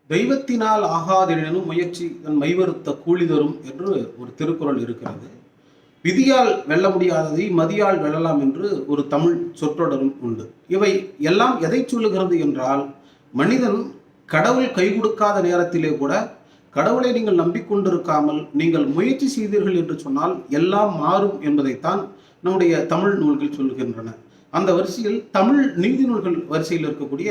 தெய்வத்தினால் ஆகாதெனினும் முயற்சி தன் மைவருத்த கூலி தரும் என்று ஒரு திருக்குறள் இருக்கிறது. விதியால் வெல்ல முடியாததை மதியால் வெல்லலாம் என்று ஒரு தமிழ் சொற்றொடரும் உண்டு. இவை எல்லாம் எதை சொல்லுகிறது என்றால், மனிதன் கடவுள் கை கொடுக்காத நேரத்திலே கூட கடவுளை நீங்கள் நம்பிக்கொண்டிருக்காமல் நீங்கள் முயற்சி செய்தீர்கள் என்று சொன்னால் எல்லாம் மாறும் என்பதைத்தான் நம்முடைய தமிழ் நூல்கள் சொல்லுகின்றன. அந்த வரிசையில் தமிழ் நீதி நூல்கள் வரிசையில் இருக்கக்கூடிய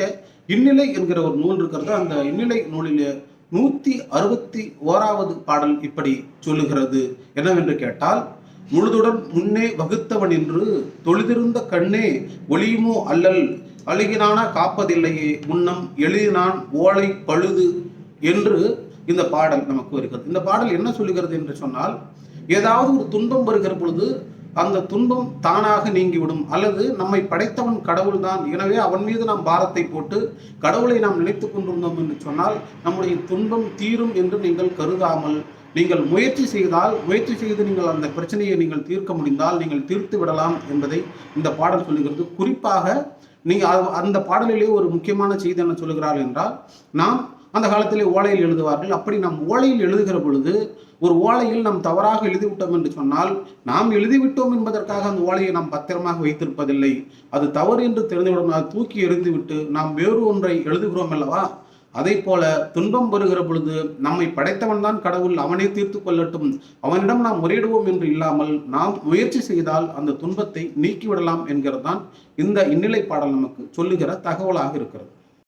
இந்நிலை என்கிற ஒரு நூல் இருக்கிறது. அந்த இந்நிலை நூலிலே 161வது பாடல் இப்படி சொல்லுகிறது. என்னவென்று கேட்டால், முழுதுடன் முன்னே வகுத்தவன் என்று தொழுதிருந்த கண்ணே ஒளியுமோ அல்லல் அழுகினான காப்பதில்லையே முன்னம் எழுதினான் ஓலை பழுது என்று இந்த பாடல் நமக்கு வருகிறது. இந்த பாடல் என்ன சொல்லுகிறது என்று சொன்னால், ஏதாவது ஒரு துன்பம் வருகிற பொழுது அந்த துன்பம் தானாக நீங்கிவிடும், அல்லது நம்மை படைத்தவன் கடவுள் தான், எனவே அவன் மீது நாம் பாரத்தை போட்டு கடவுளை நாம் நினைத்து கொண்டிருந்தோம் என்று சொன்னால் நம்முடைய துன்பம் தீரும் என்று நீங்கள் கருதாமல், நீங்கள் முயற்சி செய்து நீங்கள் அந்த பிரச்சனையை நீங்கள் தீர்க்க முடிந்தால் நீங்கள் தீர்த்து விடலாம் என்பதை இந்த பாடல் சொல்லுகிறது. குறிப்பாக நீங்கள் அந்த பாடலிலே ஒரு முக்கியமான செய்தி என்ன சொல்லுகிறார்கள் என்றால், நாம் அந்த காலத்திலே ஓலையில் எழுதுவார்கள். அப்படி நாம் ஓலையில் எழுதுகிற பொழுது ஒரு ஓலையில் நாம் தவறாக எழுதிவிட்டோம் என்று சொன்னால், நாம் எழுதிவிட்டோம் என்பதற்காக அந்த ஓலையை நாம் பத்திரமாக வைத்திருப்பதில்லை. அது தவறு என்று தெரிந்துவிடும், அதை தூக்கி எறிந்துவிட்டு நாம் வேறு ஒன்றை எழுதுகிறோம் அல்லவா? அதை போல துன்பம் வருகிற பொழுது நம்மை படைத்தவன் தான் கடவுள், அவனே தீர்த்து கொள்ளட்டும், அவனிடம் நாம் முறையிடுவோம் என்று இல்லாமல் நாம் முயற்சி செய்தால் அந்த துன்பத்தை நீக்கிவிடலாம் என்கிறது தான் இந்த இந்நிலை பாடல் நமக்கு சொல்லுகிற தகவலாக இருக்கிறது.